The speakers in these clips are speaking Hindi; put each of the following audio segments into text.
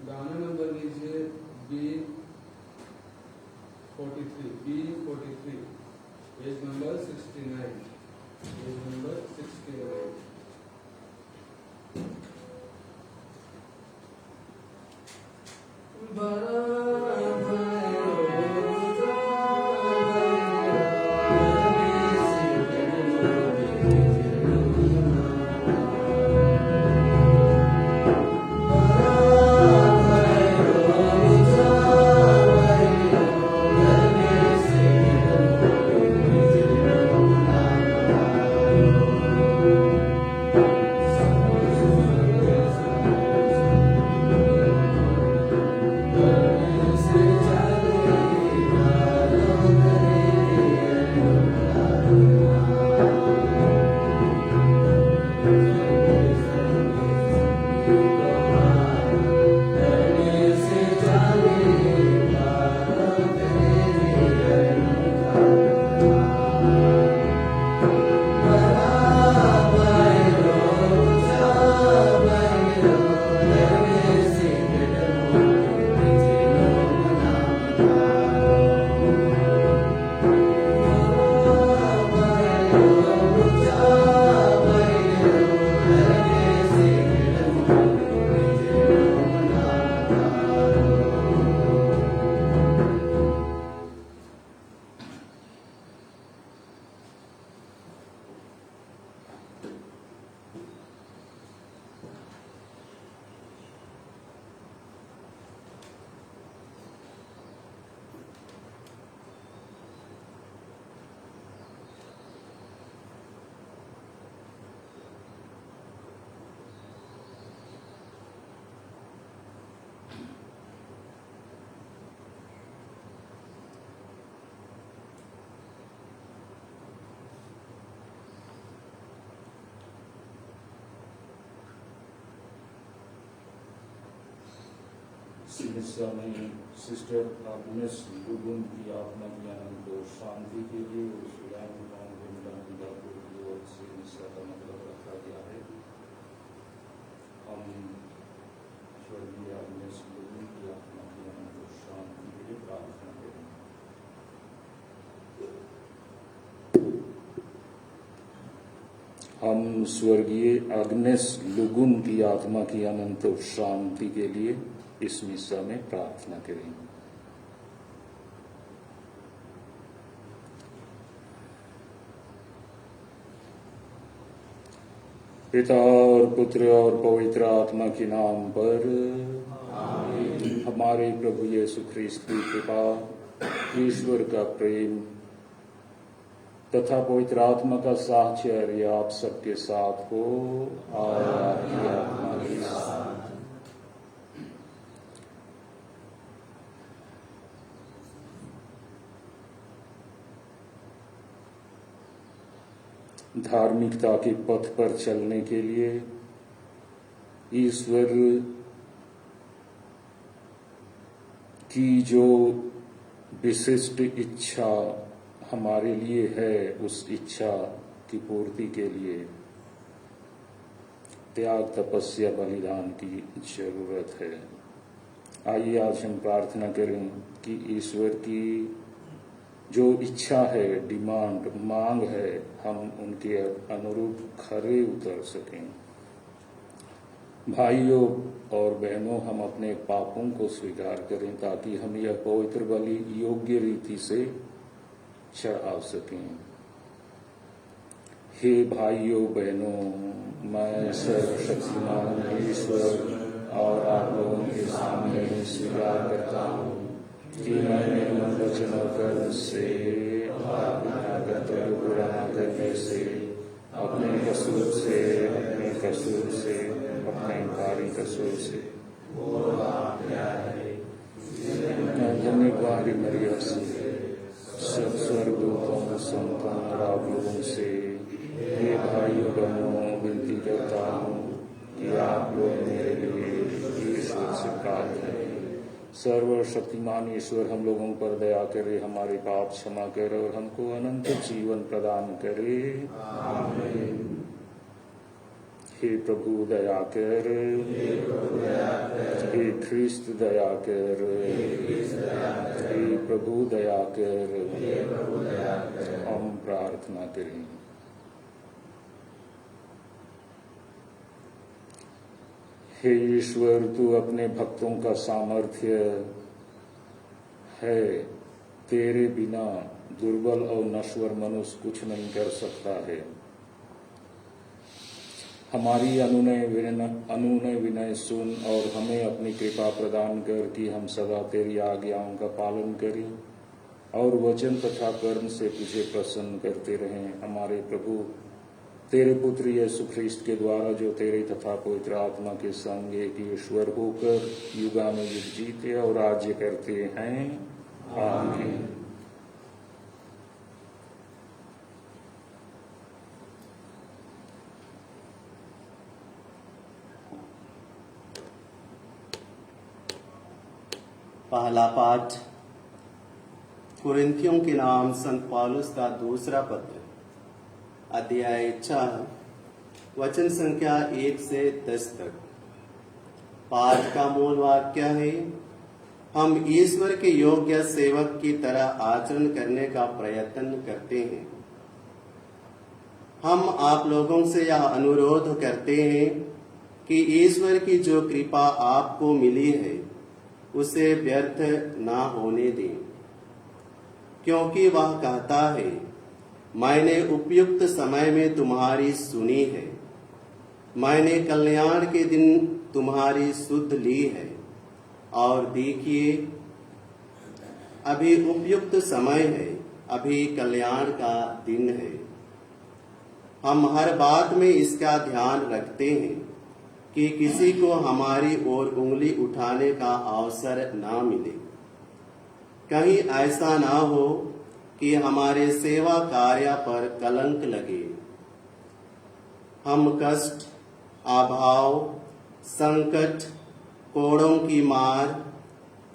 गाना नंबर लीजिए B43, page number 69, page number 69। सिमिसा में सिस्टर आग्नेस लुगुन की आत्मा की अनंत शांति के लिए सिमिसा का मतलब रखा गया है। हम स्वर्गीय आग्नेस लुगुन की आत्मा की अनंत शांति के लिए प्रार्थना करें। हम स्वर्गीय आग्नेस लुगुन की आत्मा की अनंत शांति के लिए इस मिसा में प्रार्थना करेंगे। पिता और पुत्र और पवित्र आत्मा के नाम पर आमीन। हमारे प्रभु यीशु ख्रीस्त की कृपा, ईश्वर का प्रेम तथा पवित्र आत्मा का साहचर्य आप सबके साथ हो और आपकी आत्मा के साथ। धार्मिकता के पथ पर चलने के लिए ईश्वर की जो विशिष्ट इच्छा हमारे लिए है, उस इच्छा की पूर्ति के लिए त्याग, तपस्या, बलिदान की जरूरत है। आइए आज हम प्रार्थना करें कि ईश्वर की जो इच्छा है, डिमांड, मांग है, हम उनके अनुरूप खरे उतर सकें। भाइयों और बहनों, हम अपने पापों को स्वीकार करें ताकि हम यह पवित्र बलि योग्य रीति से चढ़ा सकें। हे भाइयों बहनों, मैं सर्वशक्तिमान ईश्वर और आप लोगों के सामने स्वीकार करता हूँ कि मैंने मन, वचन और कर्म से अपना कर्तव्य पूरा न करने से, अपने कसूर से, अपने इंकारी कसूर से धन्यवाद मरिया से, सब स्वर्गदूतों, संतों और आप लोगों से, हे भाइयों बहनों, विनती करता हूँ कि आप लोग मेरे लिए ईश्वर से प्रार्थना करें। सर्वशक्तिमान ईश्वर हम लोगों पर दया करे, हमारे पाप क्षमा करे और हमको अनंत जीवन प्रदान करे। आमीन। हे प्रभु दया कर, हे ख्रिस्त दया कर, हे प्रभु दया कर। हम प्रार्थना करें। हे ईश्वर, तू अपने भक्तों का सामर्थ्य है। तेरे बिना दुर्बल और नश्वर मनुष्य कुछ नहीं कर सकता है। हमारी अनुनय विनय सुन और हमें अपनी कृपा प्रदान कर कि हम सदा तेरी आज्ञाओं का पालन करें और वचन तथा कर्म से तुझे प्रसन्न करते रहें। हमारे प्रभु तेरे पुत्र यीशु ख्रीस्त के द्वारा, जो तेरे तथा पवित्र आत्मा के संग एक ईश्वर होकर युगानुयुग जीते और राज्य करते हैं। आमीन। पहला पाठ कुरिन्थियों के नाम संत पौलुस का दूसरा पत्र, अध्याय 4, वचन संख्या 1 से 10 तक। पाठ का मूल वाक्य है, हम ईश्वर के योग्य सेवक की तरह आचरण करने का प्रयत्न करते हैं। हम आप लोगों से यह अनुरोध करते हैं कि ईश्वर की जो कृपा आपको मिली है उसे व्यर्थ ना होने दें, क्योंकि वह कहता है, मैंने उपयुक्त समय में तुम्हारी सुनी है, मैंने कल्याण के दिन तुम्हारी सुध ली है, और देखिए अभी उपयुक्त समय है, अभी कल्याण का दिन है। हम हर बात में इसका ध्यान रखते हैं कि किसी को हमारी ओर उंगली उठाने का अवसर ना मिले। कहीं ऐसा ना हो कि हमारे सेवा कार्य पर कलंक लगे। हम कष्ट, अभाव, संकट, कोड़ों की मार,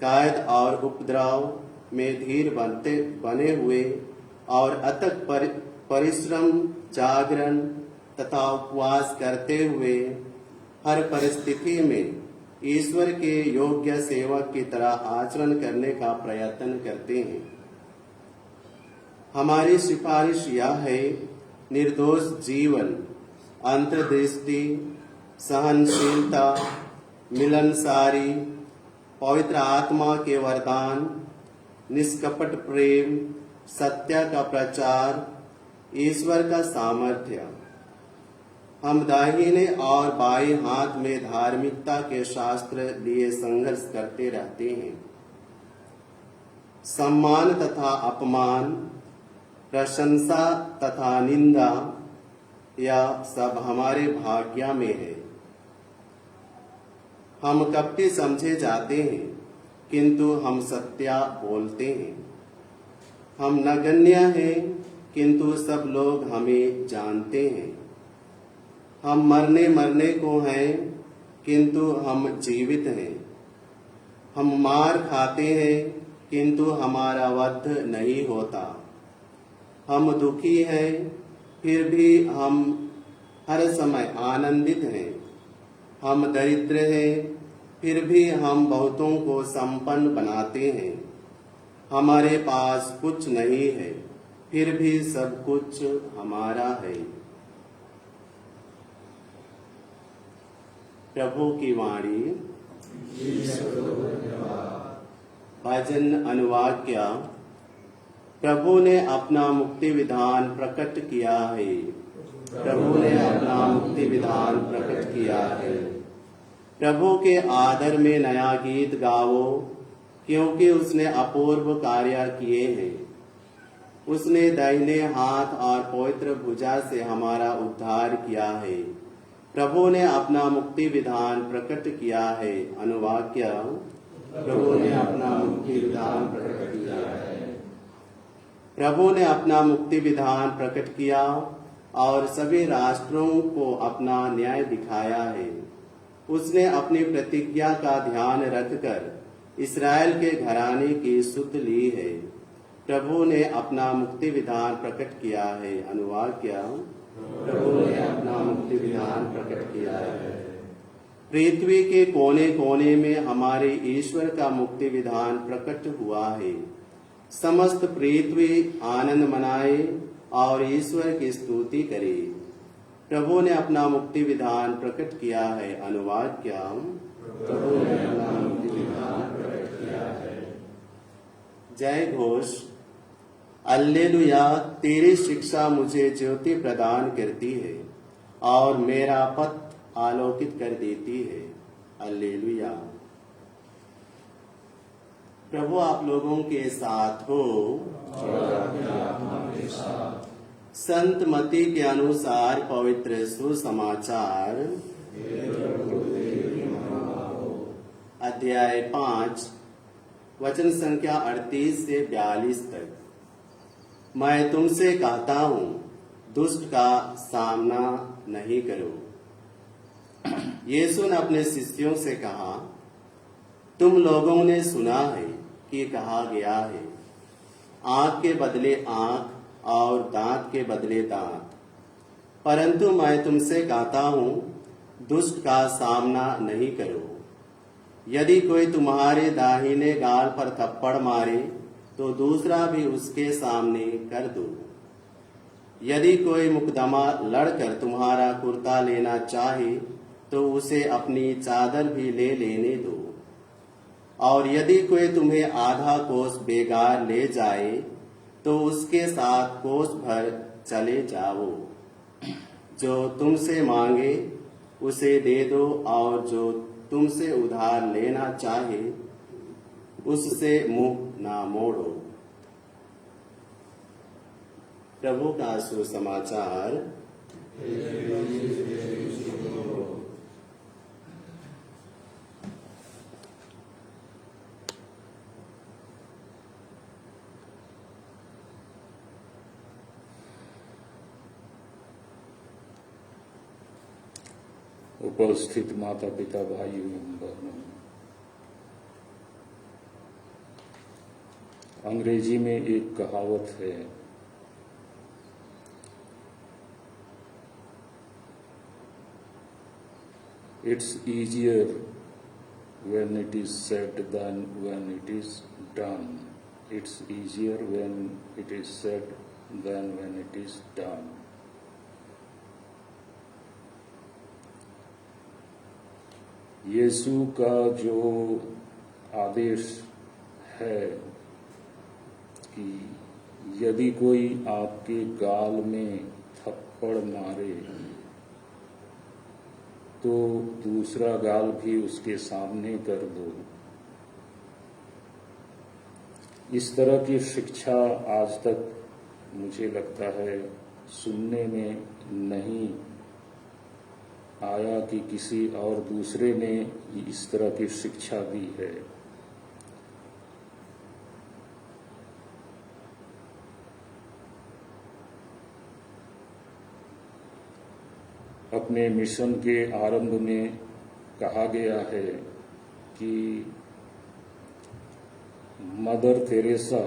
कैद और उपद्रव में धीर बने हुए और अथक परिश्रम, जागरण तथा उपवास करते हुए हर परिस्थिति में ईश्वर के योग्य सेवक की तरह आचरण करने का प्रयत्न करते हैं। हमारी सिफारिश यह है, निर्दोष जीवन, अंतर्दृष्टि, सहनशीलता, मिलनसारी, पवित्र आत्मा के वरदान, निष्कपट प्रेम, सत्य का प्रचार, ईश्वर का सामर्थ्य। हम दाहिने और बाएं हाथ में धार्मिकता के शास्त्र लिए संघर्ष करते रहते हैं। सम्मान तथा अपमान, प्रशंसा तथा निंदा, यह सब हमारे भाग्य में है। हम कपटी समझे जाते हैं, किंतु हम सत्य बोलते हैं। हम नगण्य हैं, किंतु सब लोग हमें जानते हैं। हम मरने को हैं, किंतु हम जीवित हैं। हम मार खाते हैं, किंतु हमारा वध नहीं होता। हम दुखी हैं, फिर भी हम हर समय आनंदित हैं। हम दरिद्र हैं, फिर भी हम बहुतों को संपन्न बनाते हैं। हमारे पास कुछ नहीं है, फिर भी सब कुछ हमारा है। प्रभु की वाणी। भजन अनुवाक्य। प्रभु ने अपना मुक्ति विधान प्रकट किया है। प्रभु ने अपना मुक्ति विधान प्रकट किया है। प्रभु के आदर में नया गीत गाओ, क्योंकि उसने अपूर्व कार्य किए हैं। उसने दाहिने हाथ और पवित्र भुजा से हमारा उद्धार किया है। प्रभु ने अपना मुक्ति विधान प्रकट किया है। अनुवाक्य। प्रभु ने अपना मुक्ति विधान प्रकट किया है। प्रभु ने अपना मुक्ति विधान प्रकट किया और सभी राष्ट्रों को अपना न्याय दिखाया है। उसने अपनी प्रतिज्ञा का ध्यान रखकर इस्राएल के घराने की सुध ली है। प्रभु ने अपना मुक्ति विधान प्रकट किया है। अनुवाक्य। प्रभु ने अपना मुक्ति विधान प्रकट किया है। पृथ्वी के कोने कोने में हमारे ईश्वर का मुक्ति विधान प्रकट हुआ है। समस्त पृथ्वी आनंद मनाए और ईश्वर की स्तुति करे। प्रभु ने अपना मुक्ति विधान प्रकट किया है। अनुवाद क्या? प्रभु ने अपना मुक्ति विधान प्रकट किया है। जय घोष। अल्लेलुया। तेरी शिक्षा मुझे ज्योति प्रदान करती है और मेरा पथ आलोकित कर देती है। अल्लेलुया। प्रभु आप लोगों के साथ हो। संत मती के अनुसार पवित्र सुसमाचार अध्याय 5 वचन संख्या 38 से 42 तक। मैं तुमसे कहता हूं, दुष्ट का सामना नहीं करो। यीशु ने अपने शिष्यों से कहा, तुम लोगों ने सुना है कि कहा गया है, आंख के बदले आंख और दांत के बदले दांत। परंतु मैं तुमसे कहता हूं, दुष्ट का सामना नहीं करो। यदि कोई तुम्हारे दाहिने गाल पर थप्पड़ मारे तो दूसरा भी उसके सामने कर दो। यदि कोई मुकदमा लड़कर तुम्हारा कुर्ता लेना चाहे तो उसे अपनी चादर भी ले लेने दो। और यदि कोई तुम्हें आधा कोस बेगार ले जाए तो उसके साथ कोस भर चले जाओ। जो तुमसे मांगे उसे दे दो और जो तुमसे उधार लेना चाहे उससे मुंह ना मोड़ो। प्रभु का सुसमाचार। उपस्थित माता पिता भाई एवं बहनों, अंग्रेजी में एक कहावत है, it's easier when it is said than when it is done. It's easier when it is said than when it is done. यीशु का जो आदेश है कि यदि कोई आपके गाल में थप्पड़ मारे तो दूसरा गाल भी उसके सामने कर दो। इस तरह की शिक्षा आज तक मुझे लगता है सुनने में नहीं आया कि किसी और दूसरे ने इस तरह की शिक्षा दी है। अपने मिशन के आरंभ में कहा गया है कि मदर तेरेसा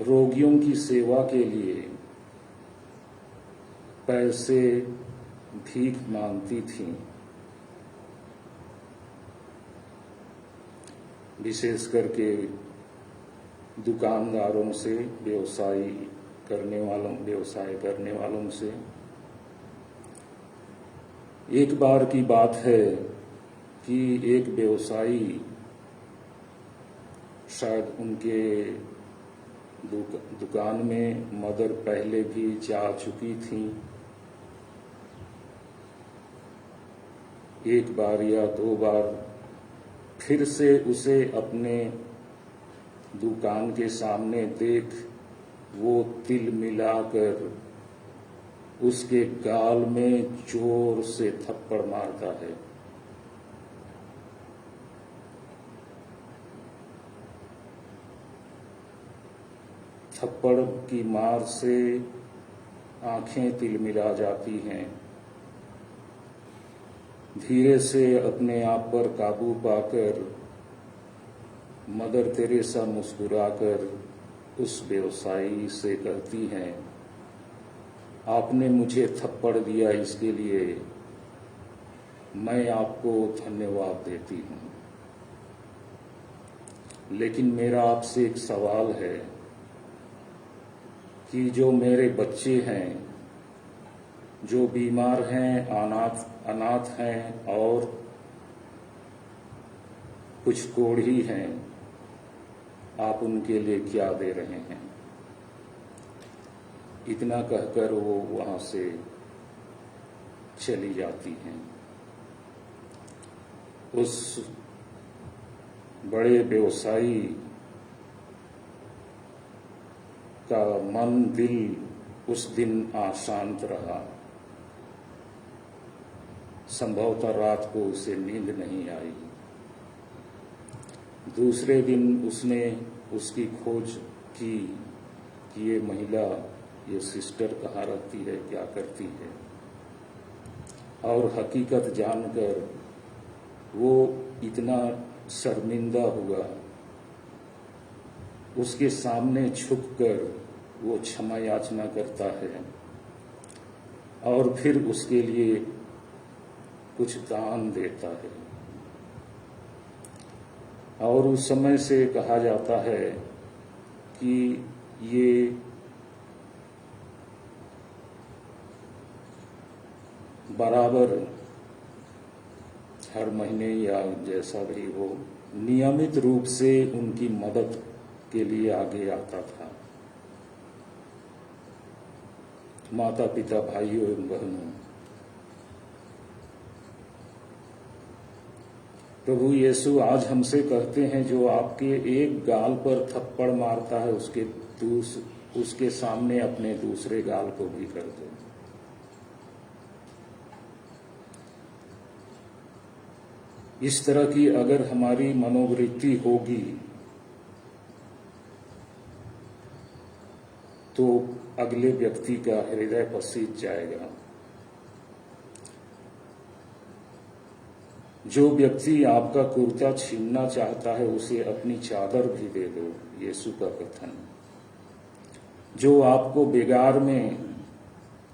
रोगियों की सेवा के लिए पैसे भीख मांगती थीं, विशेष करके दुकानदारों से, व्यवसाय करने वालों से। एक बार की बात है कि एक व्यवसायी शायद उनके दुकान में मदर पहले भी जा चुकी थी, एक बार या दो बार फिर से उसे अपने दुकान के सामने देख वो तिल मिलाकर उसके गाल में जोर से थप्पड़ मारता है। थप्पड़ की मार से आंखें तिलमिला जाती हैं। धीरे से अपने आप पर काबू पाकर मदर तेरेसा मुस्कुराकर उस व्यवसायी से कहती हैं, आपने मुझे थप्पड़ दिया, इसके लिए मैं आपको धन्यवाद देती हूँ। लेकिन मेरा आपसे एक सवाल है कि जो मेरे बच्चे हैं, जो बीमार हैं, अनाथ हैं और कुछ कोढ़ी हैं, आप उनके लिए क्या दे रहे हैं? इतना कहकर वो वहां से चली जाती हैं। उस बड़े व्यवसायी का मन दिल उस दिन अशांत रहा। संभवतः रात को उसे नींद नहीं आई। दूसरे दिन उसने उसकी खोज की कि ये महिला, ये सिस्टर कहाँ रहती है, क्या करती है, और हकीकत जानकर वो इतना शर्मिंदा हुआ। उसके सामने झुककर वो क्षमा याचना करता है और फिर उसके लिए कुछ दान देता है। और उस समय से कहा जाता है कि ये बराबर हर महीने या जैसा भी हो, नियमित रूप से उनकी मदद के लिए आगे आता था। माता पिता, भाइयों एवं बहनों, प्रभु यीशु आज हमसे कहते हैं, जो आपके एक गाल पर थप्पड़ मारता है, उसके सामने अपने दूसरे गाल को भी कर दो। इस तरह की अगर हमारी मनोवृत्ति होगी तो अगले व्यक्ति का हृदय पसीज जाएगा। जो व्यक्ति आपका कुर्ता छीनना चाहता है, उसे अपनी चादर भी दे दो, यीशु का कथन। जो आपको बेगार में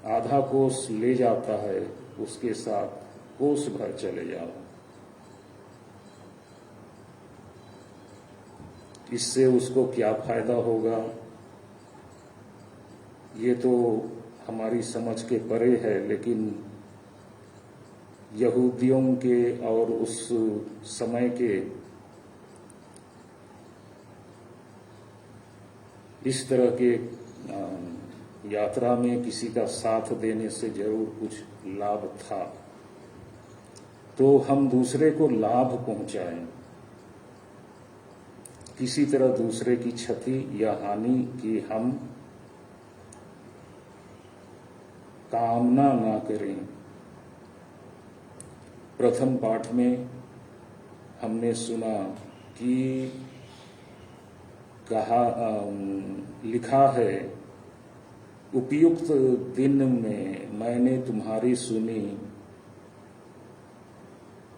आधा कोस ले जाता है, उसके साथ कोस भर चले जाओ। इससे उसको क्या फायदा होगा, ये तो हमारी समझ के परे है, लेकिन यहूदियों के और उस समय के इस तरह के यात्रा में किसी का साथ देने से जरूर कुछ लाभ था। तो हम दूसरे को लाभ पहुंचाएं, किसी तरह दूसरे की क्षति या हानि की हम कामना ना करें। प्रथम पाठ में हमने सुना कि लिखा है, उपयुक्त दिन में मैंने तुम्हारी सुनी,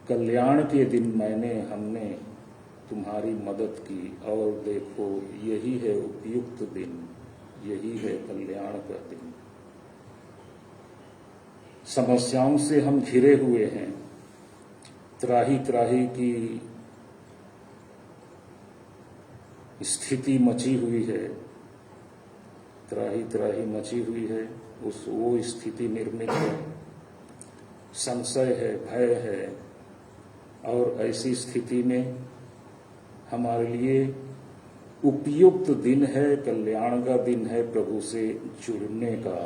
कल्याण के दिन हमने तुम्हारी मदद की। और देखो, यही है उपयुक्त दिन, यही है कल्याण का दिन। समस्याओं से हम घिरे हुए हैं, त्राही त्राही की स्थिति मची हुई है, त्राही त्राही मची हुई है। वो स्थिति निर्मित है, संशय है, भय है, और ऐसी स्थिति में हमारे लिए उपयुक्त दिन है, कल्याण का दिन है, प्रभु से जुड़ने का।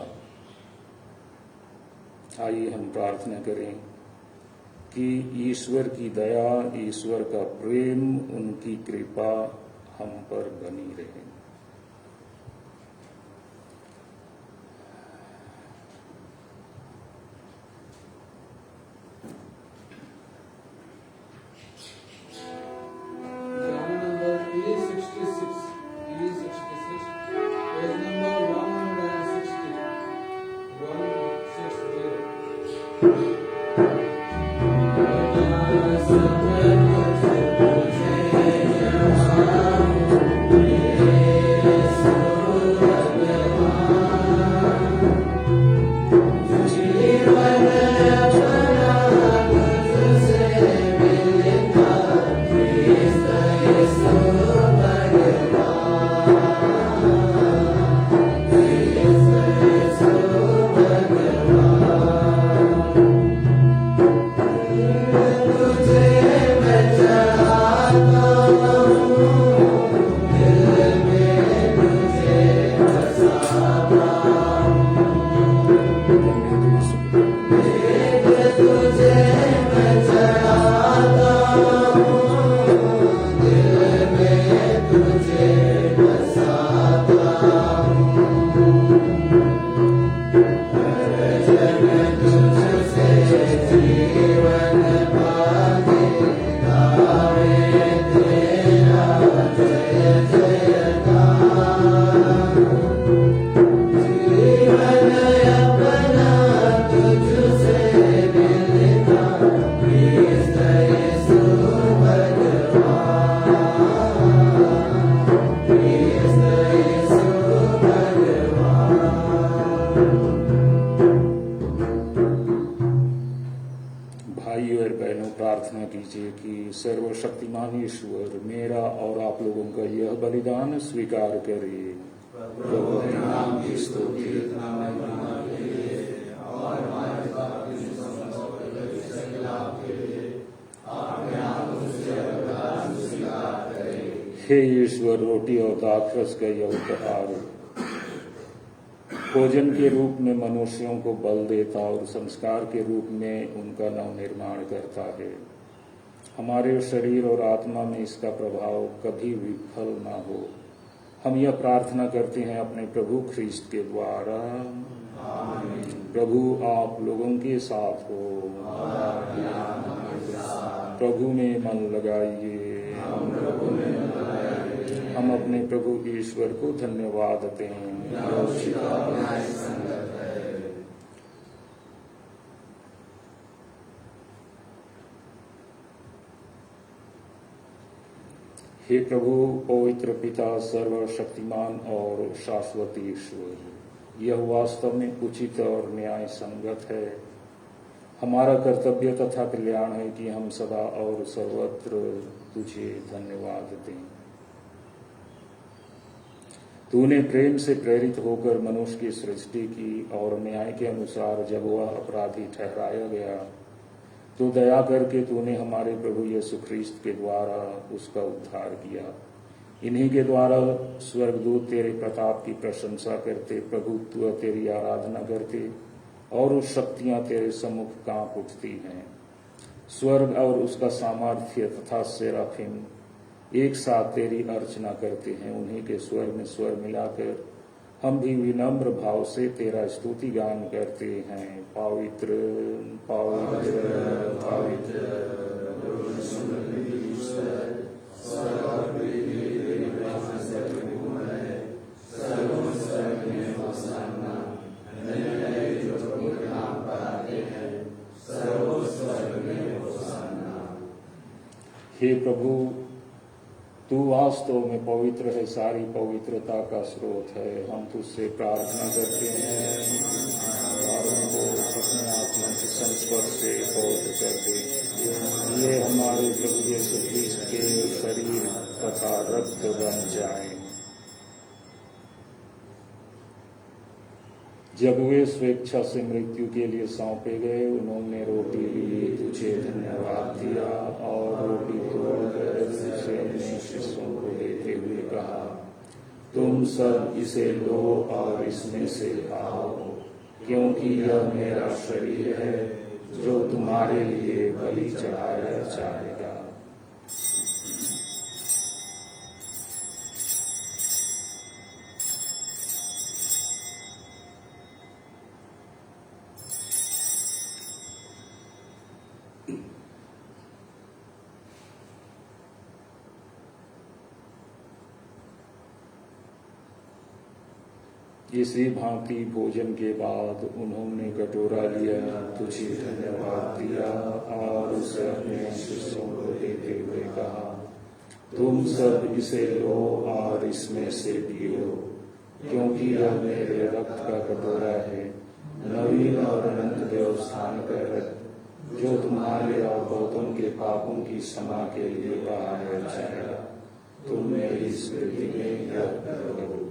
आइए हम प्रार्थना करें कि ईश्वर की दया, ईश्वर का प्रेम, उनकी कृपा हम पर बनी रहे। कि सर्वशक्तिमान ईश्वर मेरा और आप लोगों का यह बलिदान स्वीकार करे। प्रभु के नाम की स्तुति हे ईश्वर, रोटी और दाखरस का यह उपहार भोजन के रूप में मनुष्यों को बल देता और संस्कार के रूप में उनका नवनिर्माण करता है। हमारे शरीर और आत्मा में इसका प्रभाव कभी विफल ना हो, हम यह प्रार्थना करते हैं अपने प्रभु ख्रीस्त के द्वारा। प्रभु आप लोगों के साथ हो। प्रभु में मन लगाइए। हम अपने प्रभु ईश्वर को धन्यवाद दें। हे प्रभु, पवित्र पिता, सर्वशक्तिमान और शाश्वत ईश्वर, यह वास्तव में उचित और न्याय संगत है। हमारा कर्तव्य तथा कल्याण है कि हम सदा और सर्वत्र तुझे धन्यवाद दें। तूने प्रेम से प्रेरित होकर मनुष्य की सृष्टि की और न्याय के अनुसार जब वह अपराधी ठहराया गया तो दया करके तूने हमारे प्रभु यीशु ख्रीस्त के द्वारा उसका उद्धार किया। इन्हीं के द्वारा स्वर्गदूत तेरे प्रताप की प्रशंसा करते, प्रभुत्व तेरी आराधना करते और उस शक्तियां तेरे सम्मुख कांप उठती हैं। स्वर्ग और उसका सामर्थ्य तथा सेराफिम एक साथ तेरी अर्चना करते हैं। उन्हीं के स्वर में स्वर मिलाकर हम भी विनम्र भाव से तेरा स्तुति गान करते हैं। पवित्र पवित्र पवित्र हे प्रभु, तू वास्तव में पवित्र है, सारी पवित्रता का स्रोत है। हम तुझसे प्रार्थना करते हैं, को अपने आत्मा के संस्पर्श से पवित्र कर दे। ये हमारे प्रभु यीशु ख्रीस्त के शरीर तथा रक्त बन जाए। जब वे स्वेच्छा से मृत्यु के लिए सौंपे गए, उन्होंने रोटी ली, तुझे धन्यवाद दिया और रोटी तोड़कर उसे अपने शिष्यों को देते हुए कहा, तुम सब इसे लो और इसमें से खाओ, क्योंकि यह मेरा शरीर है जो तुम्हारे लिए बलि चढ़ाया जाएगा। इसी भांति भोजन के बाद उन्होंने कटोरा लिया, तुझे धन्यवाद दिया और उसे अपने शिष्यों को देते हुए कहा, तुम सब इसे लो और इसमें से पियो, क्योंकि यह मेरे रक्त का कटोरा है, नवीन और अनंत व्यवस्थान का रक्त, जो तुम्हारे और बहुतों के पापों की क्षमा के लिए बहाया जाएगा। तुम मेरी स्मृति में यह करो।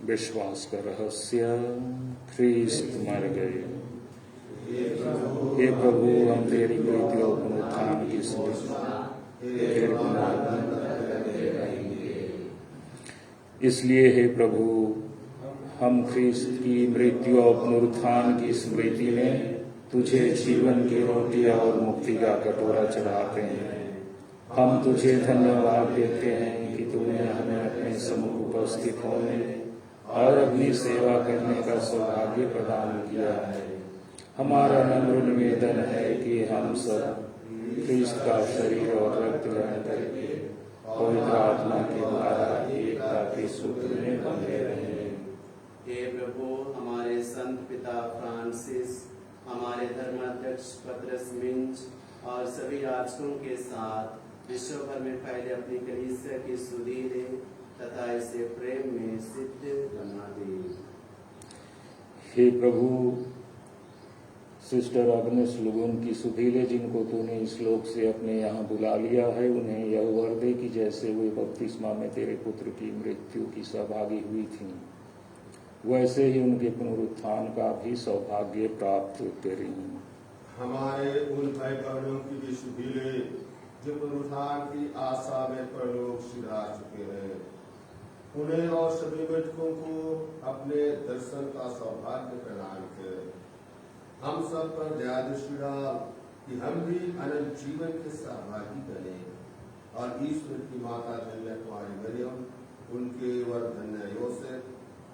विश्वास का रहस्य, ख्रीस्त मर गए। हे प्रभु, हम तेरी मृत्यु और पुनरुत्थान की इसलिए हे प्रभु, हम ख्रीस्त की मृत्यु और पुनरुत्थान की स्मृति में तुझे जीवन की रोटी और मुक्ति का कटोरा चढ़ाते हैं। हम तुझे धन्यवाद देते हैं कि तूने हमें अपने सम्मुख उपस्थित होने और अपनी सेवा करने का सौभाग्य प्रदान किया है। हमारा नम्र निवेदन है कि हम सब ख्रीस्त का शरीर और रक्त ग्रहण करके पवित्र आत्मा के द्वारा एकता के सूत्र में बंधे रहें। हे प्रभु, हमारे संत पिता फ्रांसिस, हमारे धर्माध्यक्ष पतरस मिंज और सभी याजकों के साथ विश्व भर में फैले अपनी कलीसिया की सुधीरे तथा इसे प्रेम में सिद्ध बना दे। हे प्रभु, सिस्टर अग्नेस लुगुन की सुधीले जिनको तूने इस लोक से अपने यहाँ बुला लिया है, उन्हें यह वर दे कि जैसे वे बपतिस्मा में तेरे पुत्र की मृत्यु की सहभागी हुई थी, वैसे ही उनके पुनरुत्थान का भी सौभाग्य प्राप्त करें। हमारे उन भाई बहनों की भी सुधीले जो पुनरुत्थान की आशा में परलोक सिधा चुके हैं, उन्हें और सभी मृतकों को अपने दर्शन का सौभाग्य प्रदान कर हम सब पर दया दृष्टि डाल कि हम भी अनंत जीवन के सहभागी बने और ईश्वर की माता धन्य कुमारी मरियम, उनके वर धन्य योसेफ,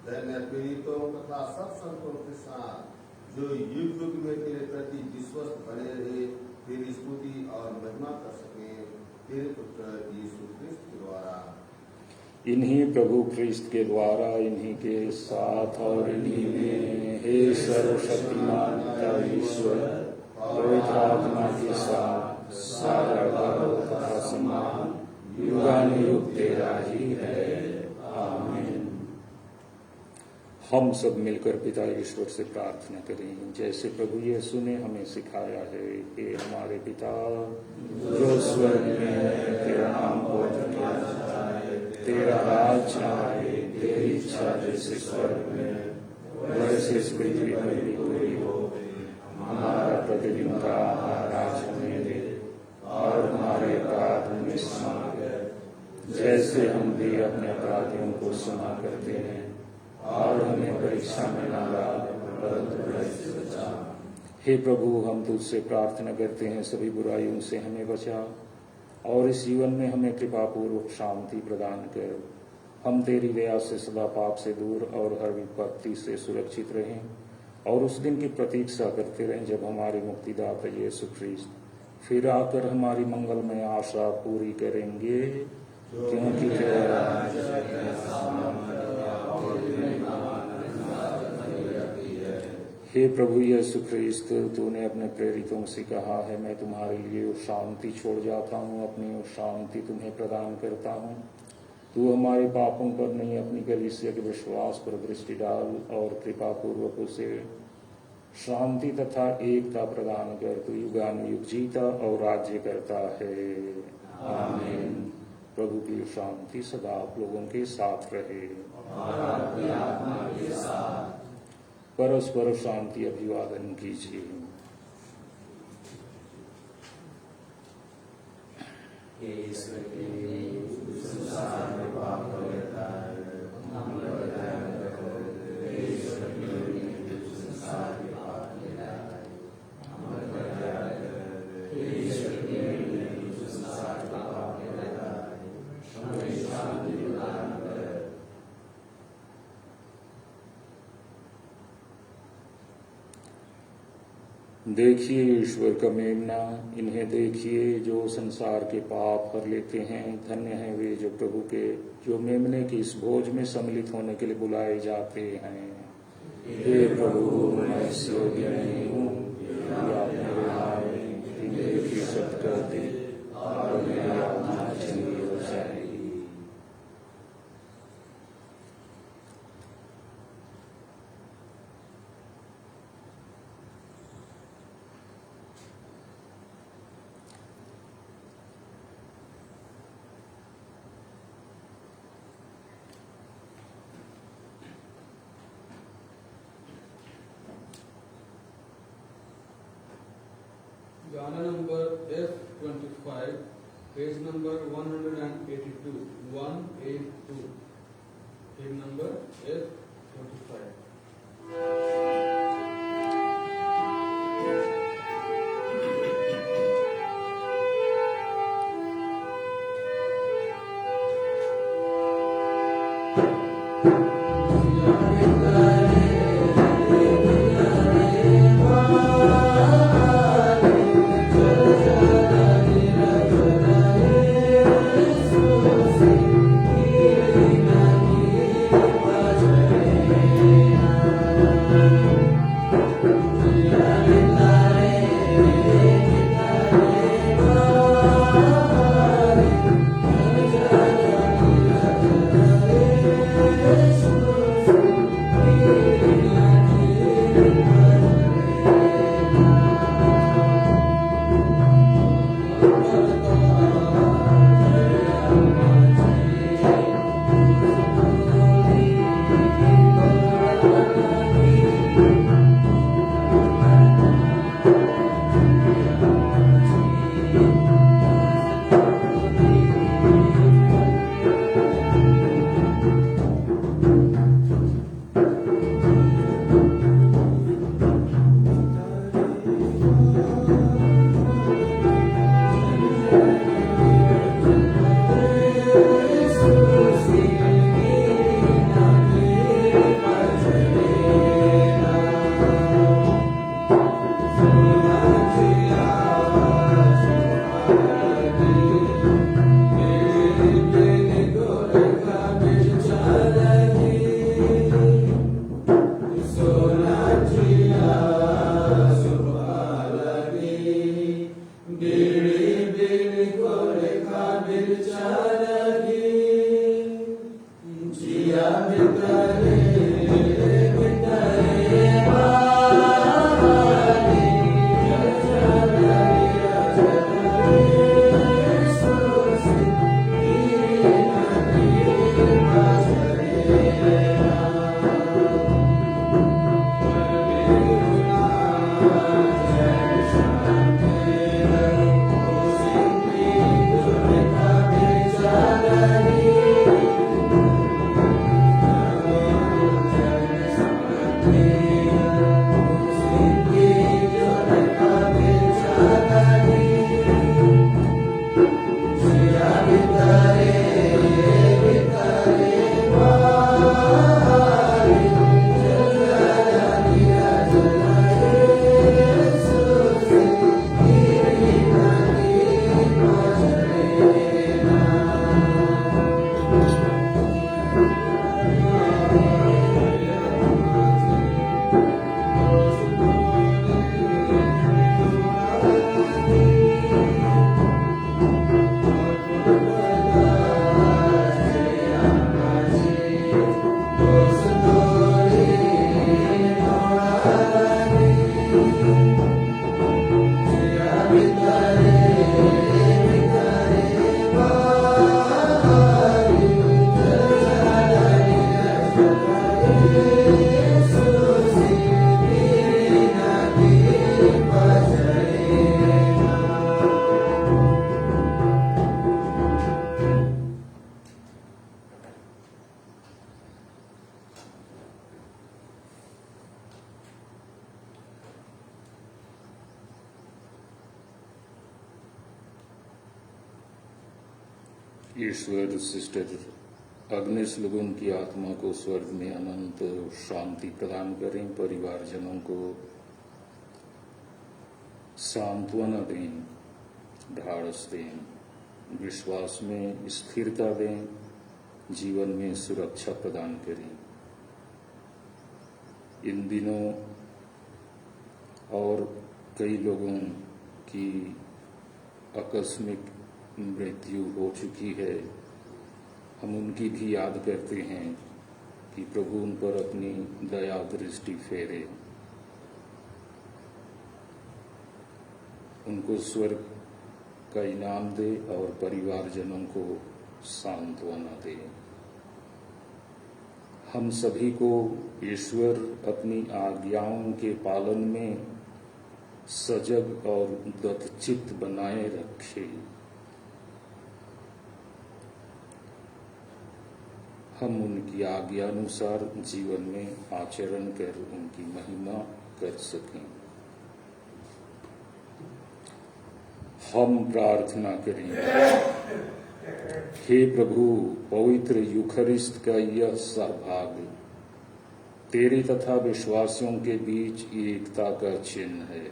धन्य पीड़ितों तथा सब संतों के साथ जो युग युग में तेरे प्रति विश्वस्त बने रहे, तेरी स्तुति और महिमा कर सके, तेरे पुत्र यीशु क्रिस्त के द्वारा। इन्हीं प्रभु क्रिस्त के द्वारा, इन्हीं के साथ और इन्हीं में हे सर्वशक्तिमान पिता ईश्वर, पवित्र आत्मा के साथ सारा गौरव तथा सम्मान युगानुयुग तेरा ही है। आमीन। हम सब मिलकर पिता ईश्वर से प्रार्थना करें, जैसे प्रभु यीशु ने हमें सिखाया है। हे हमारे पिता जो स्वर्ग में है, तेरा नाम पवित्र किया जाए, तेरा राज्य आए, तेरी इच्छा जैसे स्वर्ग में वैसे इस पृथ्वी पर भी पूरी हो। हमारा प्रतिदिन का आहार आज हमें दे और हमारे अपराध हमें क्षमा कर, जैसे हम भी अपने अपराधियों को क्षमा करते हैं, और हमें परीक्षा में न डाल परंतु बुराई से बचा। हे प्रभु, हम तुझसे प्रार्थना करते हैं, सभी बुराइयों से हमें बचा और इस जीवन में हमें कृपा पूर्वक शांति प्रदान कर। हम तेरी दया से सदा पाप से दूर और हर विपत्ति से सुरक्षित रहें और उस दिन की प्रतीक्षा करते रहें जब हमारे मुक्तिदाता यीशु ख्रीस्त फिर आकर हमारी मंगलमय आशा पूरी करेंगे, क्योंकि तेरा हे प्रभु यीशु ख्रीस्त, तूने अपने प्रेरितों से कहा है, मैं तुम्हारे लिए शांति छोड़ जाता हूँ, अपनी शांति तुम्हें प्रदान करता हूँ। तू हमारे पापों पर नहीं, अपनी कलीसिया के विश्वास पर दृष्टि डाल और कृपा पूर्वक उसे शांति तथा एकता प्रदान कर। तू युगानुयुग जीता और राज्य करता है। आमीन। प्रभु की शांति सदा आप लोगों के साथ रहे और आपकी आत्मा के साथ। परस्पर शांति अभिवादन कीजिए। ईश्वर के संसार में पाप करता है, हम ईश्वर के संसार के पाप लेता है, हम ईश्वर के संसार के पाप लेता है, हमें शांति प्रदान कर। देखिए ईश्वर का मेमना, इन्हें देखिए जो संसार के पाप कर लेते हैं। धन्य हैं वे जो मेमने की इस भोज में सम्मिलित होने के लिए बुलाए जाते हैं। हे प्रभु, मैं इस योग्य नहीं हूँ कि आप मेरे आए, मेरी इज्जत कर दे और मेरी आत्मा चंगी हो जाएगी। Jana number F25, page number 182, 182, page number F25. Amen. ईश्वर सिस्टर अग्निस लुगुन की आत्मा को स्वर्ग में अनंत शांति प्रदान करें, परिवारजनों को सांत्वना दें, ढाढ़स दें, विश्वास में स्थिरता दें, जीवन में सुरक्षा प्रदान करें। इन दिनों और कई लोगों की आकस्मिक मृत्यु हो चुकी है। हम उनकी भी याद करते हैं कि प्रभु उन पर अपनी दया दृष्टि फेरे, उनको स्वर्ग का इनाम दे और परिवारजनों को सांत्वना दे। हम सभी को ईश्वर अपनी आज्ञाओं के पालन में सजग और दृढ़चित्त बनाए रखे। हम उनकी आज्ञानुसार जीवन में आचरण कर उनकी महिमा कर सकें। हम प्रार्थना करें। हे प्रभु, पवित्र यूखरिस्ट का यह सहभाग तेरे तथा विश्वासियों के बीच एकता का चिन्ह है।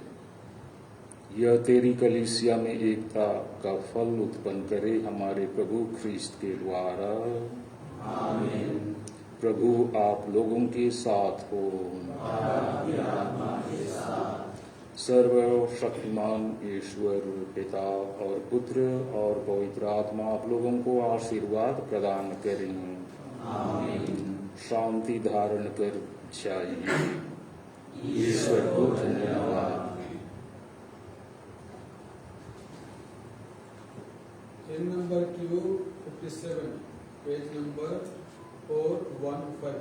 यह तेरी कलीसिया में एकता का फल उत्पन्न करे, हमारे प्रभु ख्रीस्त के द्वारा। आमीन। प्रभु आप लोगों के साथ हो। सर्वशक्तिमान ईश्वर पिता और पुत्र और पवित्र आत्मा आप लोगों को आशीर्वाद प्रदान करें। आमीन। शांति धारण कर जाइए। ईश्वर को धन्यवाद। Hymn number 257, page number 415.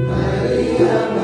Maria